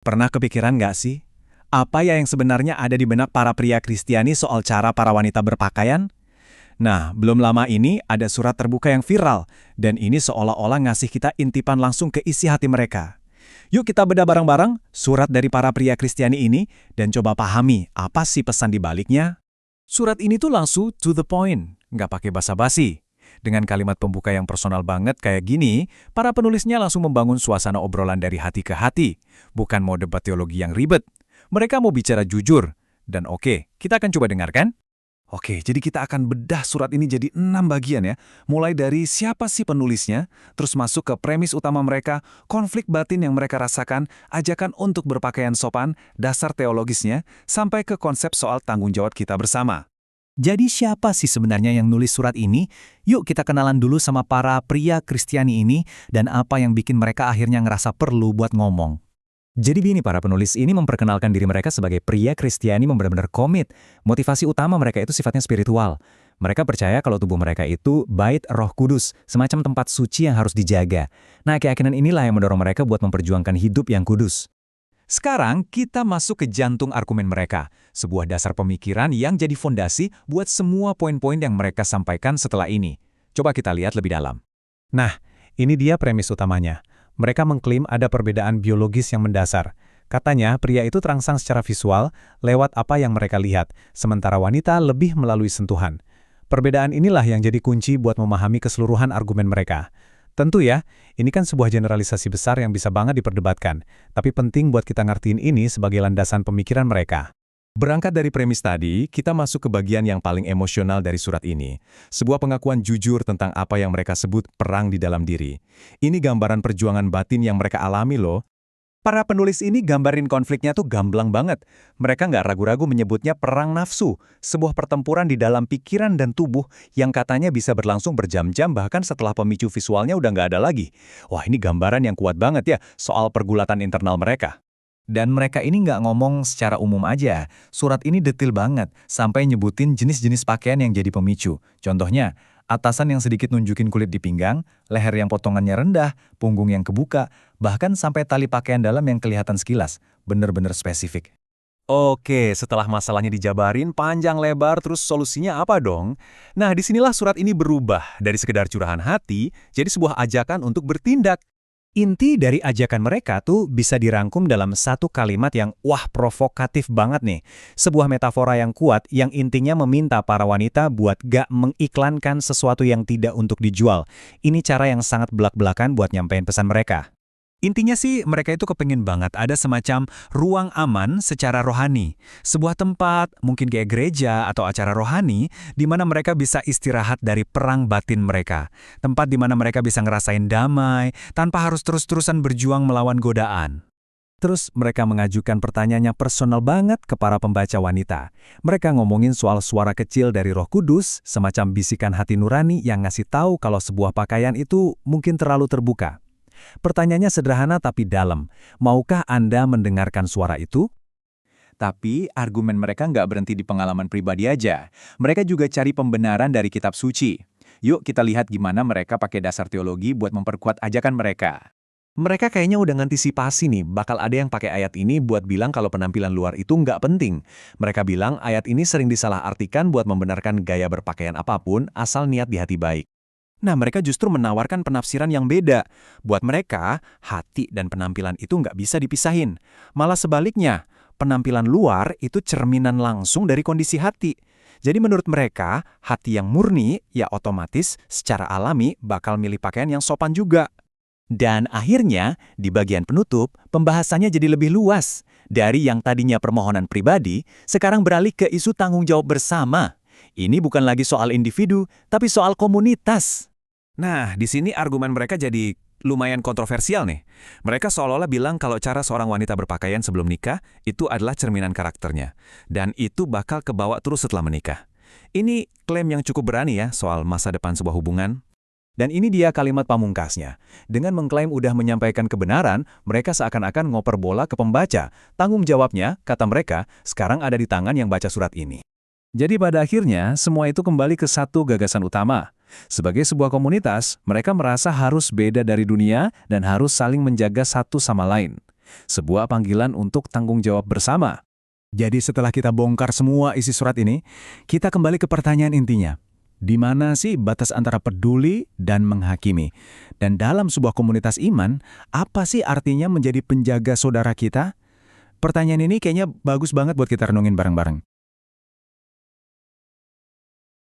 Pernah kepikiran nggak sih? Apa ya yang sebenarnya ada di benak para pria Kristiani soal cara para wanita berpakaian? Nah, belum lama ini ada surat terbuka yang viral, dan ini seolah-olah ngasih kita intipan langsung ke isi hati mereka. Yuk kita bedah bareng-bareng surat dari para pria Kristiani ini, dan coba pahami apa sih pesan di baliknya. Surat ini tuh langsung to the point, nggak pakai basa-basi. Dengan kalimat pembuka yang personal banget kayak gini, para penulisnya langsung membangun suasana obrolan dari hati ke hati. Bukan mau debat teologi yang ribet. Mereka mau bicara jujur. Dan oke, kita akan coba dengarkan. Oke, jadi kita akan bedah surat ini jadi 6 bagian ya. Mulai dari siapa sih penulisnya, terus masuk ke premis utama mereka, konflik batin yang mereka rasakan, ajakan untuk berpakaian sopan, dasar teologisnya, sampai ke konsep soal tanggung jawab kita bersama. Jadi siapa sih sebenarnya yang nulis surat ini? Yuk kita kenalan dulu sama para pria Kristiani ini dan apa yang bikin mereka akhirnya ngerasa perlu buat ngomong. Jadi gini, para penulis ini memperkenalkan diri mereka sebagai pria Kristiani yang benar-benar komit. Motivasi utama mereka itu sifatnya spiritual. Mereka percaya kalau tubuh mereka itu bait Roh Kudus, semacam tempat suci yang harus dijaga. Nah, keyakinan inilah yang mendorong mereka buat memperjuangkan hidup yang kudus. Sekarang kita masuk ke jantung argumen mereka, sebuah dasar pemikiran yang jadi fondasi buat semua poin-poin yang mereka sampaikan setelah ini. Coba kita lihat lebih dalam. Nah, ini dia premis utamanya. Mereka mengklaim ada perbedaan biologis yang mendasar. Katanya, pria itu terangsang secara visual lewat apa yang mereka lihat, sementara wanita lebih melalui sentuhan. Perbedaan inilah yang jadi kunci buat memahami keseluruhan argumen mereka. Tentu ya, ini kan sebuah generalisasi besar yang bisa banget diperdebatkan, tapi penting buat kita ngertiin ini sebagai landasan pemikiran mereka. Berangkat dari premis tadi, kita masuk ke bagian yang paling emosional dari surat ini. Sebuah pengakuan jujur tentang apa yang mereka sebut perang di dalam diri. Ini gambaran perjuangan batin yang mereka alami loh. Para penulis ini gambarin konfliknya tuh gamblang banget. Mereka nggak ragu-ragu menyebutnya perang nafsu, sebuah pertempuran di dalam pikiran dan tubuh yang katanya bisa berlangsung berjam-jam bahkan setelah pemicu visualnya udah nggak ada lagi. Wah, ini gambaran yang kuat banget ya soal pergulatan internal mereka. Dan mereka ini nggak ngomong secara umum aja. Surat ini detail banget, sampai nyebutin jenis-jenis pakaian yang jadi pemicu. Contohnya, atasan yang sedikit nunjukin kulit di pinggang, leher yang potongannya rendah, punggung yang kebuka, bahkan sampai tali pakaian dalam yang kelihatan sekilas. Bener-bener spesifik. Oke, setelah masalahnya dijabarin panjang lebar, terus solusinya apa dong? Nah, disinilah surat ini berubah dari sekedar curahan hati, jadi sebuah ajakan untuk bertindak. Inti dari ajakan mereka tuh bisa dirangkum dalam satu kalimat yang provokatif banget nih. Sebuah metafora yang kuat yang intinya meminta para wanita buat gak mengiklankan sesuatu yang tidak untuk dijual. Ini cara yang sangat belak-belakan buat nyampein pesan mereka. Intinya sih mereka itu kepengin banget ada semacam ruang aman secara rohani. Sebuah tempat, mungkin kayak gereja atau acara rohani, di mana mereka bisa istirahat dari perang batin mereka. Tempat di mana mereka bisa ngerasain damai, tanpa harus terus-terusan berjuang melawan godaan. Terus mereka mengajukan pertanyaannya personal banget ke para pembaca wanita. Mereka ngomongin soal suara kecil dari Roh Kudus, semacam bisikan hati nurani yang ngasih tahu kalau sebuah pakaian itu mungkin terlalu terbuka. Pertanyaannya sederhana tapi dalam. Maukah Anda mendengarkan suara itu? Tapi argumen mereka nggak berhenti di pengalaman pribadi aja. Mereka juga cari pembenaran dari kitab suci. Yuk kita lihat gimana mereka pakai dasar teologi buat memperkuat ajakan mereka. Mereka kayaknya udah ngantisipasi nih, bakal ada yang pakai ayat ini buat bilang kalau penampilan luar itu nggak penting. Mereka bilang ayat ini sering disalahartikan buat membenarkan gaya berpakaian apapun asal niat di hati baik. Nah, mereka justru menawarkan penafsiran yang beda. Buat mereka, hati dan penampilan itu nggak bisa dipisahin. Malah sebaliknya, penampilan luar itu cerminan langsung dari kondisi hati. Jadi menurut mereka, hati yang murni, ya otomatis secara alami bakal milih pakaian yang sopan juga. Dan akhirnya, di bagian penutup, pembahasannya jadi lebih luas. Dari yang tadinya permohonan pribadi, sekarang beralih ke isu tanggung jawab bersama. Ini bukan lagi soal individu, tapi soal komunitas. Nah, di sini argumen mereka jadi lumayan kontroversial nih. Mereka seolah-olah bilang kalau cara seorang wanita berpakaian sebelum nikah itu adalah cerminan karakternya. Dan itu bakal kebawa terus setelah menikah. Ini klaim yang cukup berani ya soal masa depan sebuah hubungan. Dan ini dia kalimat pamungkasnya. Dengan mengklaim udah menyampaikan kebenaran, mereka seakan-akan ngoper bola ke pembaca. Tanggung jawabnya, kata mereka, sekarang ada di tangan yang baca surat ini. Jadi pada akhirnya, semua itu kembali ke satu gagasan utama. Sebagai sebuah komunitas, mereka merasa harus beda dari dunia dan harus saling menjaga satu sama lain. sebuah panggilan untuk tanggung jawab bersama. Jadi setelah kita bongkar semua isi surat ini, kita kembali ke pertanyaan intinya. Di mana sih batas antara peduli dan menghakimi? Dan dalam sebuah komunitas iman, apa sih artinya menjadi penjaga saudara kita? Pertanyaan ini kayaknya bagus banget buat kita renungin bareng-bareng.